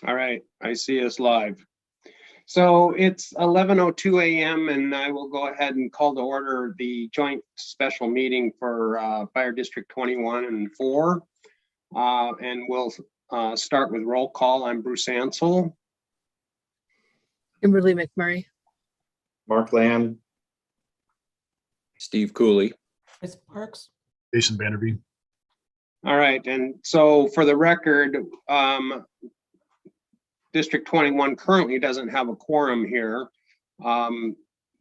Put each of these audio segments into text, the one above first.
All right, I see us live. So it's 11:02 a.m. and I will go ahead and call to order the joint special meeting for Fire District 21 and 4. And we'll start with roll call. I'm Bruce Ansel. Kimberly McMurray. Mark Lamb. Steve Cooley. Chris Parks. Jason Vanderby. All right, and so for the record, District 21 currently doesn't have a quorum here.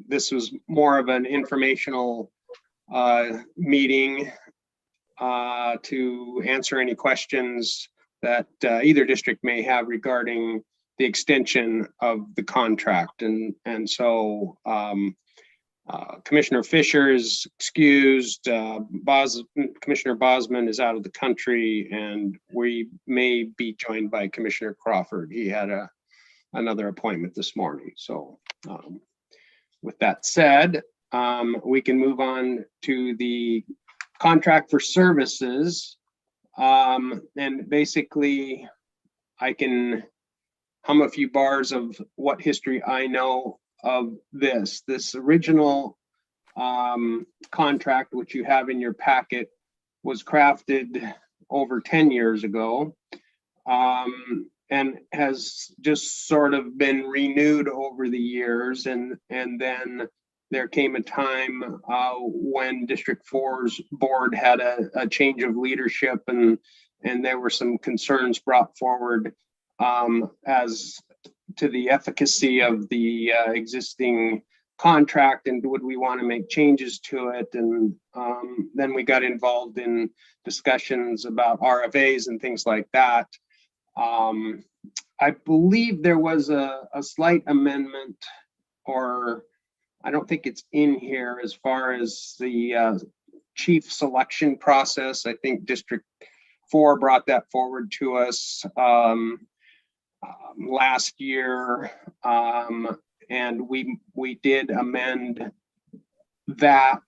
This was more of an informational meeting to answer any questions that either district may have regarding the extension of the contract. And so Commissioner Fisher is excused, Commissioner Bosman is out of the country, and we may be joined by Commissioner Crawford. He had another appointment this morning. So with that said, we can move on to the contract for services. And basically, I can hum a few bars of what history I know of this. This original contract, which you have in your packet, was crafted over 10 years ago and has just sort of been renewed over the years. And then there came a time when District 4's board had a change of leadership, and there were some concerns brought forward as to the efficacy of the existing contract, and would we want to make changes to it. And then we got involved in discussions about RFAs and things like that. I believe there was a slight amendment, or I don't think it's in here, as far as the chief selection process. I think District 4 brought that forward to us last year, and we did amend that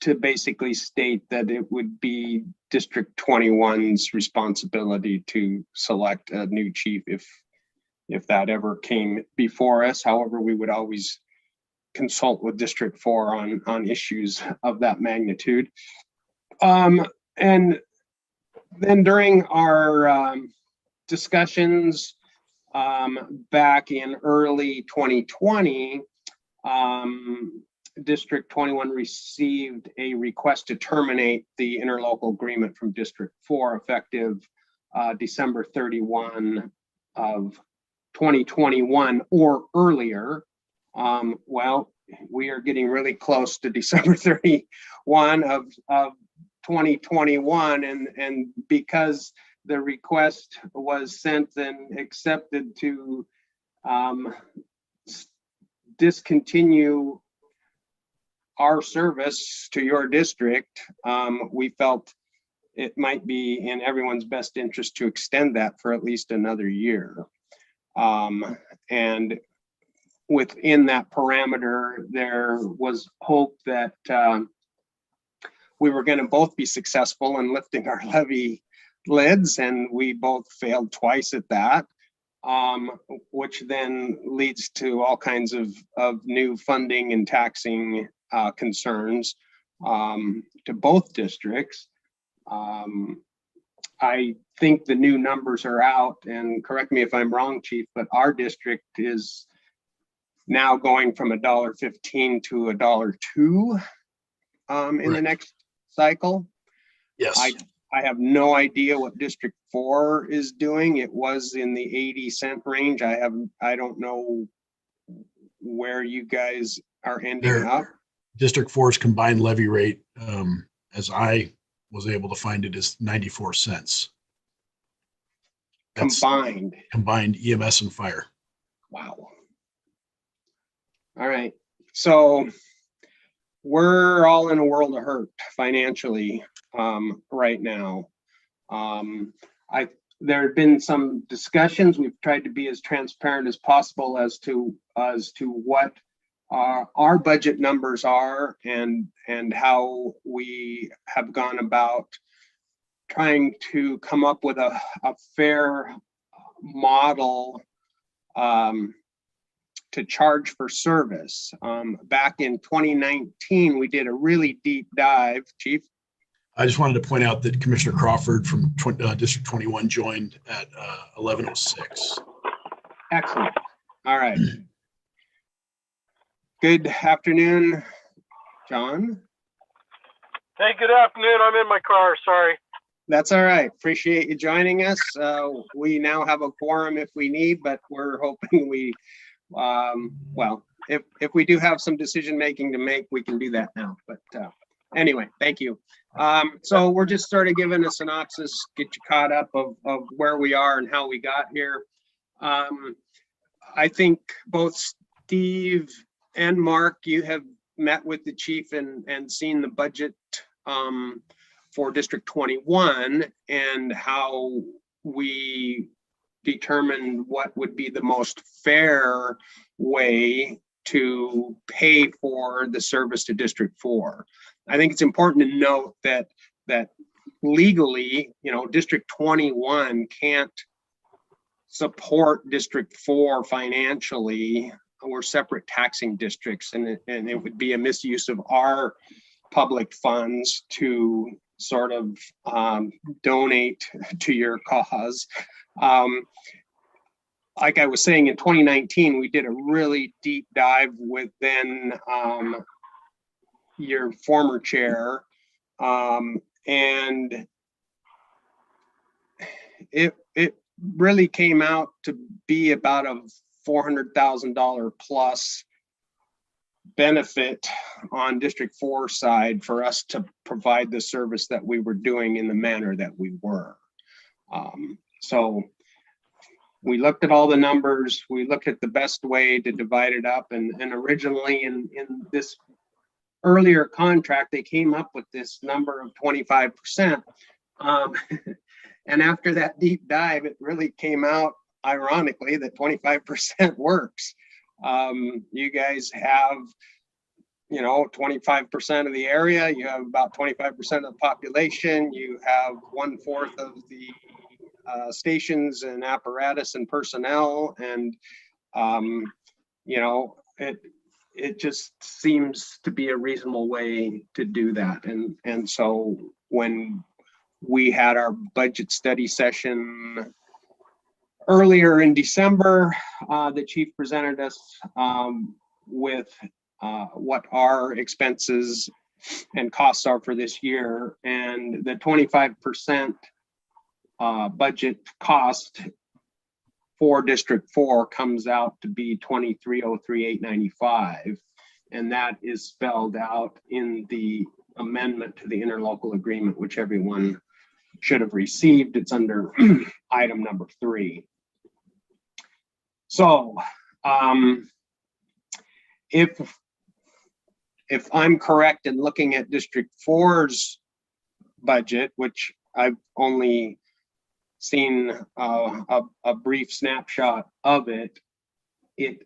to basically state that it would be District 21's responsibility to select a new chief if that ever came before us. However, we would always consult with District 4 on issues of that magnitude. And then during our discussions back in early 2020, District 21 received a request to terminate the interlocal agreement from District 4 effective December 31 of 2021 or earlier. Well, we are getting really close to December 31 of 2021, and because the request was sent and accepted to discontinue our service to your district, we felt it might be in everyone's best interest to extend that for at least another year. And within that parameter, there was hope that we were going to both be successful in lifting our levy lids, and we both failed twice at that, which then leads to all kinds of new funding and taxing concerns to both districts. I think the new numbers are out, and correct me if I'm wrong, Chief, but our district is now going from $1.15 to $1.02 in the next cycle. Yes. I have no idea what District 4 is doing. It was in the 80-cent range. I don't know where you guys are ending up. District 4's combined levy rate, as I was able to find it, is 94 cents. That's combined EMS and fire. Wow. All right. So we're all in a world of hurt financially right now. There have been some discussions. We've tried to be as transparent as possible as to what our budget numbers are and how we have gone about trying to come up with a fair model to charge for service. Back in 2019, we did a really deep dive, Chief. I just wanted to point out that Commissioner Crawford from District 21 joined at 11:06. Excellent. All right. Good afternoon, John. Hey, good afternoon. I'm in my car. Sorry. That's all right. Appreciate you joining us. We now have a quorum if we need, but we're hoping we, well, if we do have some decision making to make, we can do that now. But anyway, thank you. So we're just sort of giving a synopsis, get you caught up of where we are and how we got here. I think both Steve and Mark, you have met with the chief and seen the budget for District 21 and how we determined what would be the most fair way to pay for the service to District 4. I think it's important to note that legally, District 21 can't support District 4 financially. We're separate taxing districts, and it would be a misuse of our public funds to sort of donate to your cause. Like I was saying, in 2019, we did a really deep dive with then your former chair, and it really came out to be about a $400,000 plus benefit on District 4 side for us to provide the service that we were doing in the manner that we were. So we looked at all the numbers, we looked at the best way to divide it up, and originally in this earlier contract, they came up with this number of 25%. And after that deep dive, it really came out, ironically, that 25% works. You guys have, 25% of the area, you have about 25% of the population, you have 1/4 of the stations and apparatus and personnel, and it just seems to be a reasonable way to do that. And so when we had our budget study session earlier in December, the chief presented us with what our expenses and costs are for this year, and the 25% budget cost for District 4 comes out to be $23,03,895, and that is spelled out in the amendment to the interlocal agreement, which everyone should have received. It's under item number 3. So if I'm correct in looking at District 4's budget, which I've only seen a brief snapshot of it, it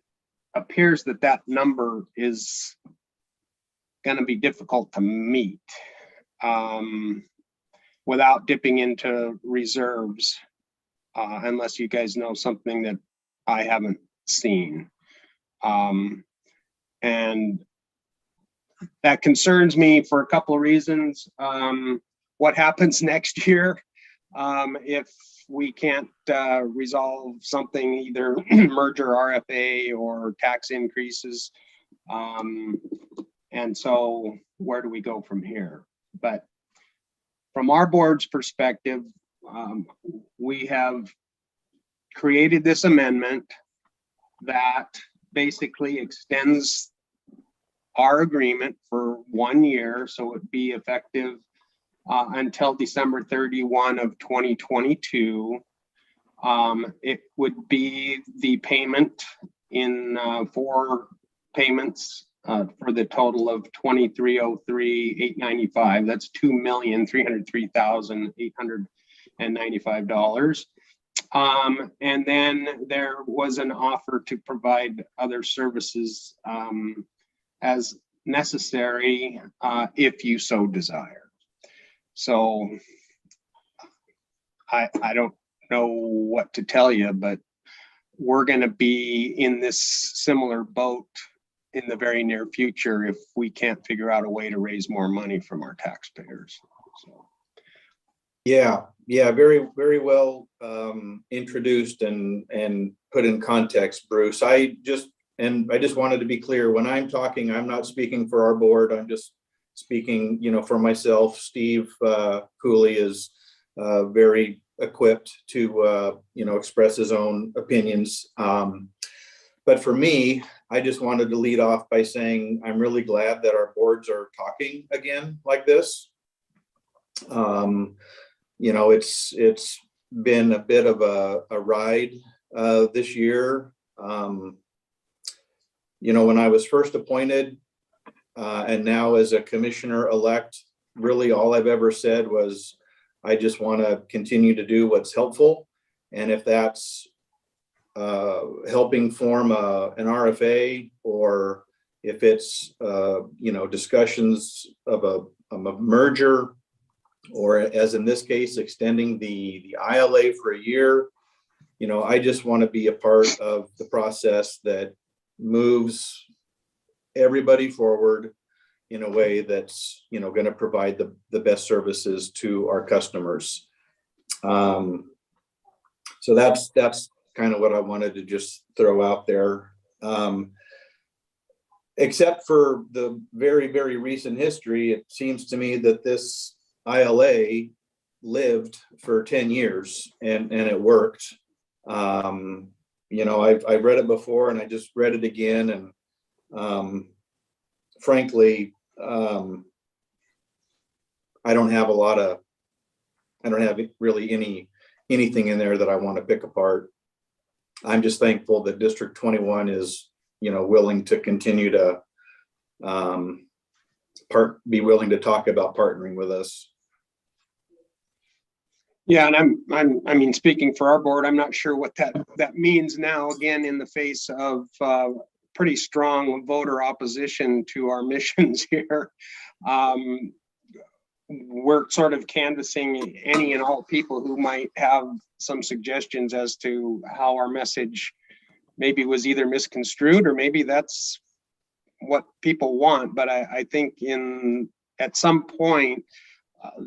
appears that number is going to be difficult to meet without dipping into reserves, unless you guys know something that I haven't seen. And that concerns me for a couple of reasons. What happens next year if we can't resolve something, either merger RFA or tax increases? And so where do we go from here? But from our board's perspective, we have created this amendment that basically extends our agreement for 1 year, so it'd be effective until December 31 of 2022. It would be the payment in 4 payments for the total of $23,03,895. That's $2,303,895. And then there was an offer to provide other services as necessary if you so desire. So I don't know what to tell you, but we're going to be in this similar boat in the very near future if we can't figure out a way to raise more money from our taxpayers. So. Yeah, very, very well introduced and put in context, Bruce. I just wanted to be clear, when I'm talking, I'm not speaking for our board. I'm just speaking, for myself. Steve Cooley is very equipped to, express his own opinions. But for me, I just wanted to lead off by saying I'm really glad that our boards are talking again like this. It's been a bit of a ride this year. When I was first appointed and now as a commissioner-elect, really all I've ever said was, I just want to continue to do what's helpful. And if that's helping form an RFA, or if it's, discussions of a merger, or as in this case, extending the ILA for a year, I just want to be a part of the process that moves everybody forward in a way that's, going to provide the best services to our customers. So that's kind of what I wanted to just throw out there. Except for the very, very recent history, it seems to me that this ILA lived for 10 years and it worked. I've read it before and I just read it again. And frankly, I don't have really anything in there that I want to pick apart. I'm just thankful that District 21 is, willing to continue to be willing to talk about partnering with us. Yeah, and I mean, speaking for our board, I'm not sure what that means now, again, in the face of pretty strong voter opposition to our missions here. We're sort of canvassing any and all people who might have some suggestions as to how our message maybe was either misconstrued, or maybe that's what people want. But I think at some point,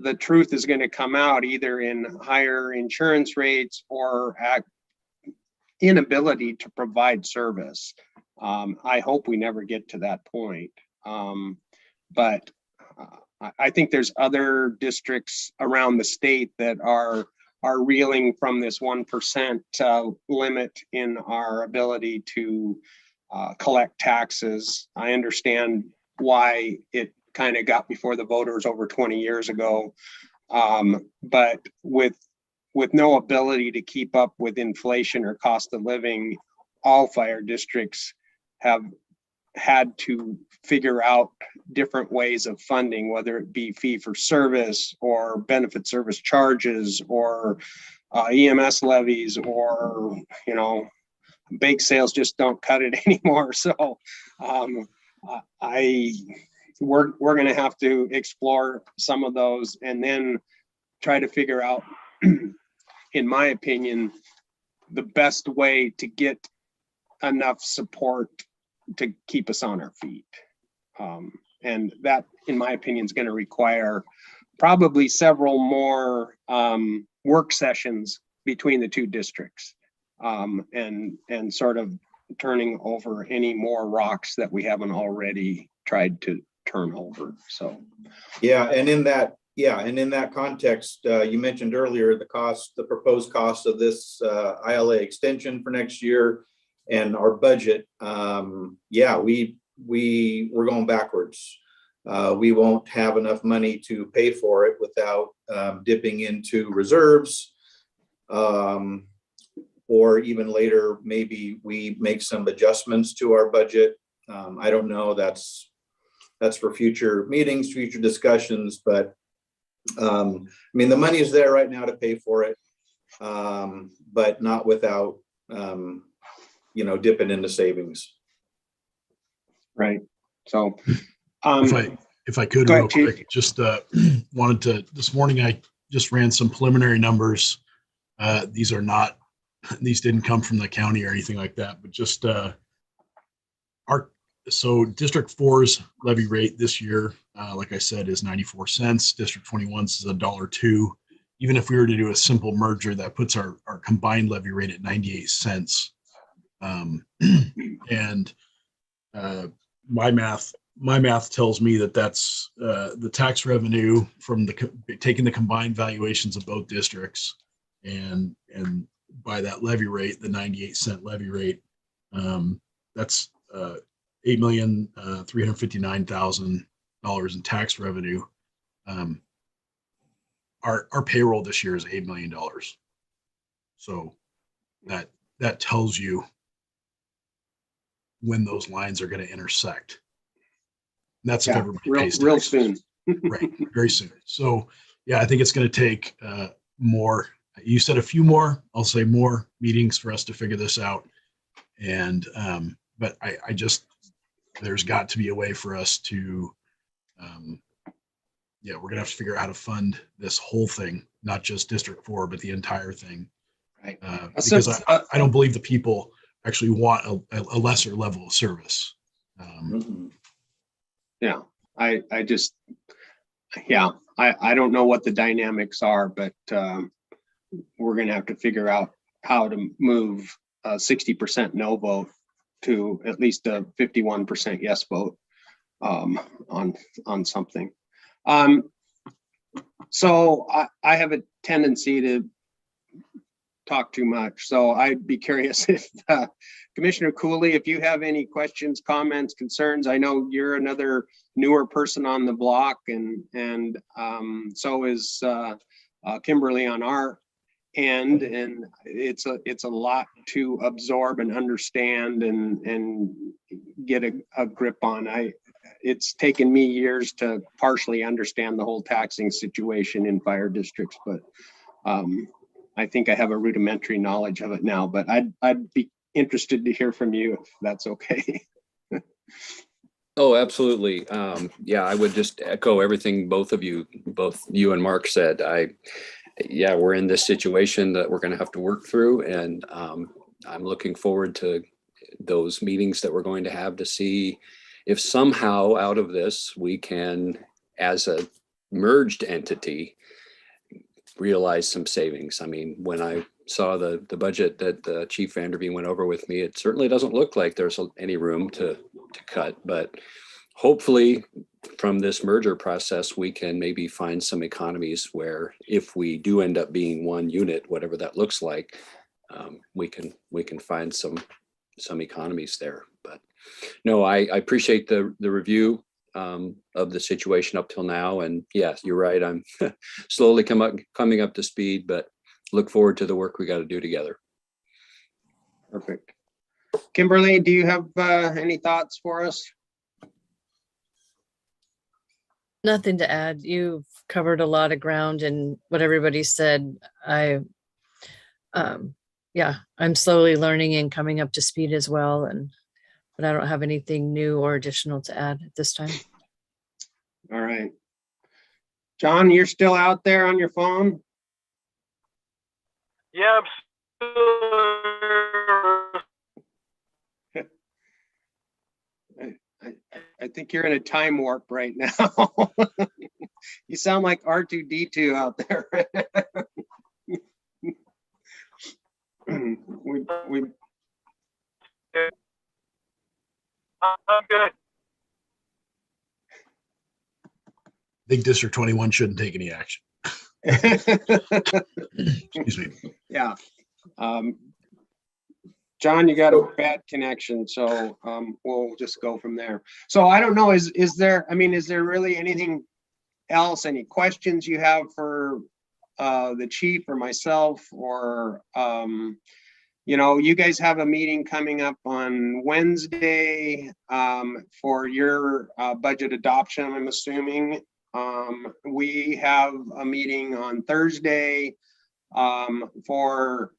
the truth is going to come out either in higher insurance rates or inability to provide service. I hope we never get to that point. But I think there's other districts around the state that are reeling from this 1% limit in our ability to collect taxes. I understand why it kind of got before the voters over 20 years ago. But with no ability to keep up with inflation or cost of living, all fire districts have had to figure out different ways of funding, whether it be fee for service or benefit service charges or EMS levies, or, bake sales just don't cut it anymore. So we're going to have to explore some of those and then try to figure out, in my opinion, the best way to get enough support to keep us on our feet. And that, in my opinion, is going to require probably several more work sessions between the two districts, and sort of turning over any more rocks that we haven't already tried to turn over. So, and in that context, you mentioned earlier the proposed cost of this ILA extension for next year and our budget. We're going backwards. We won't have enough money to pay for it without dipping into reserves, or even later, maybe we make some adjustments to our budget. I don't know. That's for future meetings, future discussions. But the money is there right now to pay for it, but not without dipping into savings. Right. So, if I could, real quick, just wanted to, this morning, I just ran some preliminary numbers These are not, these didn't come from the county or anything like that, but just so District 4's levy rate this year, like I said, is 94 cents. District 21's is $1.02. Even if we were to do a simple merger, that puts our combined levy rate at 98 cents. And my math tells me that that's the tax revenue from taking the combined valuations of both districts and by that levy rate, the 98-cent levy rate, that's $8,359,000 in tax revenue. Our payroll this year is $8 million. So that tells you when those lines are going to intersect. And that's if everybody pays real taxes. soon. Right, very soon. So yeah, I think it's going to take more. You said a few more. I'll say more meetings for us to figure this out. And but I just, there's got to be a way for us to yeah, we're gonna have to figure out how to fund this whole thing, not just District 4, but the entire thing. Right. Because I don't believe the people actually want a lesser level of service. Yeah, I don't know what the dynamics are, but we're going to have to figure out how to move 60% no vote to at least a 51% yes vote on something. So I have a tendency to talk too much. So I'd be curious if Commissioner Cooley, if you have any questions, comments, concerns. I know you're another newer person on the block, and so is Kimberly on our end, and it's a lot to absorb and understand and get a grip on. It's taken me years to partially understand the whole taxing situation in fire districts, but I think I have a rudimentary knowledge of it now, but I'd be interested to hear from you if that's okay. Oh, absolutely. Yeah, I would just echo everything both you and Mark said. Yeah, we're in this situation that we're going to have to work through, and I'm looking forward to those meetings that we're going to have to see if somehow out of this we can, as a merged entity, realize some savings. I mean, when I saw the budget that Chief Vanderveen went over with me, it certainly doesn't look like there's any room to cut, but hopefully from this merger process, we can maybe find some economies where if we do end up being one unit, whatever that looks like, we can find some economies there. But no, I appreciate the review of the situation up till now. And yes, you're right. I'm slowly coming up to speed, but look forward to the work we got to do together. Perfect. Kimberly, do you have any thoughts for us? Nothing to add. You've covered a lot of ground, and what everybody said. Yeah, I'm slowly learning and coming up to speed as well. But I don't have anything new or additional to add at this time. All right. John, you're still out there on your phone? Yeah, I think you're in a time warp right now. You sound like R2-D2 out there. I'm good. I think District 21 shouldn't take any action. Excuse me. Yeah. John, you got a bad connection, so we'll just go from there. So I don't know, is there really anything else, any questions you have for the chief or myself, or you guys have a meeting coming up on Wednesday for your budget adoption, I'm assuming. We have a meeting on Thursday for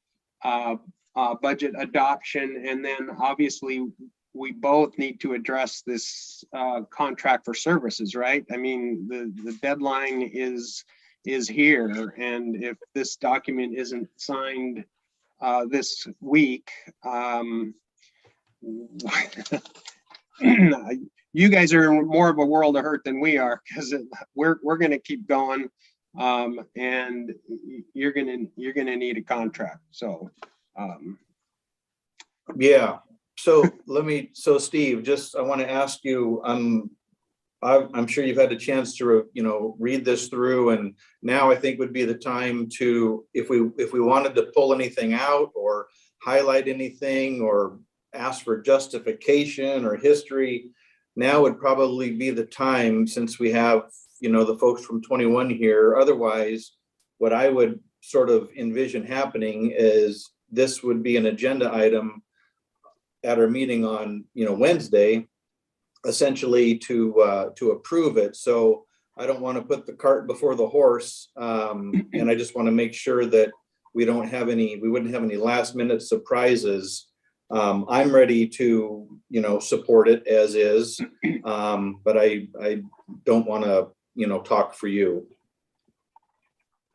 budget adoption, and then obviously we both need to address this contract for services, right? I mean, the deadline is is here. And if this document isn't signed this week, you guys are in more of a world of hurt than we are, because we're going to keep going, and you're going to need a contract. So Yeah. So so Steve, just, I want to ask you, I'm sure you've had a chance to, read this through, and now I think would be the time to, if we wanted to pull anything out or highlight anything or ask for justification or history, now would probably be the time, since we have, the folks from 21 here. Otherwise, what I would sort of envision happening is this would be an agenda item at our meeting on, Wednesday, essentially to approve it. So I don't want to put the cart before the horse. And I just want to make sure that we wouldn't have any last minute surprises. I'm ready to, support it as is. But I don't want to, talk for you.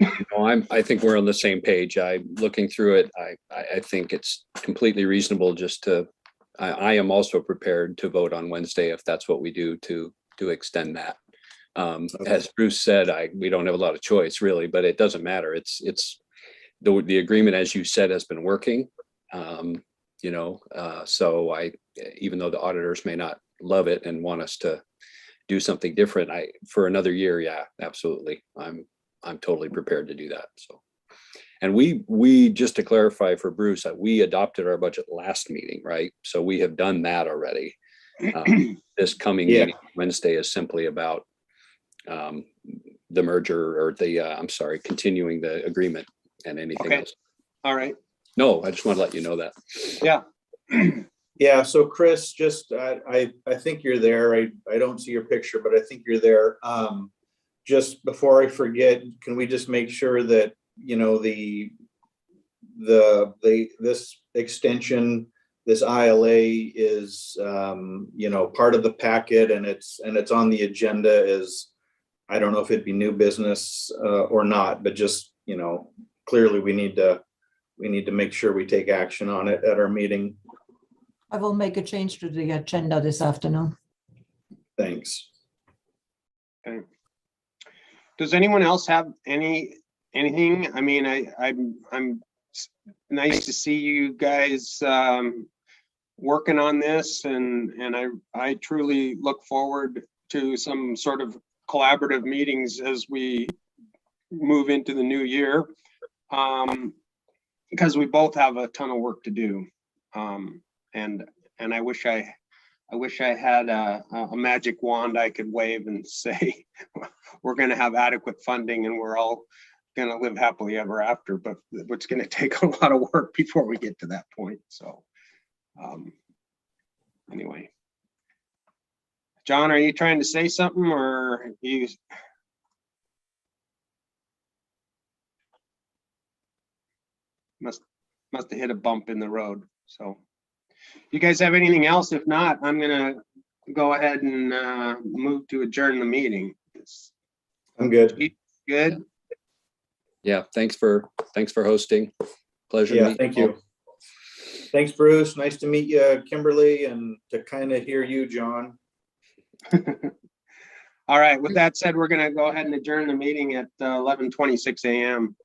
I think we're on the same page. Looking through it, I think it's completely reasonable just to, I am also prepared to vote on Wednesday if that's what we do to extend that. As Bruce said, we don't have a lot of choice really, but it doesn't matter. It's the agreement, as you said, has been working. So even though the auditors may not love it and want us to do something different, for another year, yeah, absolutely. I'm totally prepared to do that. So, and we just to clarify for Bruce, we adopted our budget last meeting, right? So we have done that already. This coming meeting Wednesday is simply about the merger, or continuing the agreement and anything else. All right. No, I just want to let you know that. Yeah. Yeah. So Chris, just I think you're there. I don't see your picture, but I think you're there. Just before I forget, can we just make sure that, this extension, this ILA is, part of the packet, and it's on the agenda as, I don't know if it'd be new business or not, but just, clearly we need to make sure we take action on it at our meeting. I will make a change to the agenda this afternoon. Thanks. Okay. Does anyone else have anything? I mean, I'm nice to see you guys working on this, and I truly look forward to some sort of collaborative meetings as we move into the new year, because we both have a ton of work to do, and I wish I had a magic wand I could wave and say we're going to have adequate funding and we're all going to live happily ever after, but it's going to take a lot of work before we get to that point. So anyway, John, are you trying to say something, or you? Must have hit a bump in the road. So you guys have anything else? If not, I'm gonna go ahead and move to adjourn the meeting. I'm good. Good. Yeah. Thanks for hosting. Pleasure. Yeah. Thank you. Thanks, Bruce. Nice to meet you, Kimberly, and to kind of hear you, John. All right. With that said, we're gonna go ahead and adjourn the meeting at 11:26 a.m.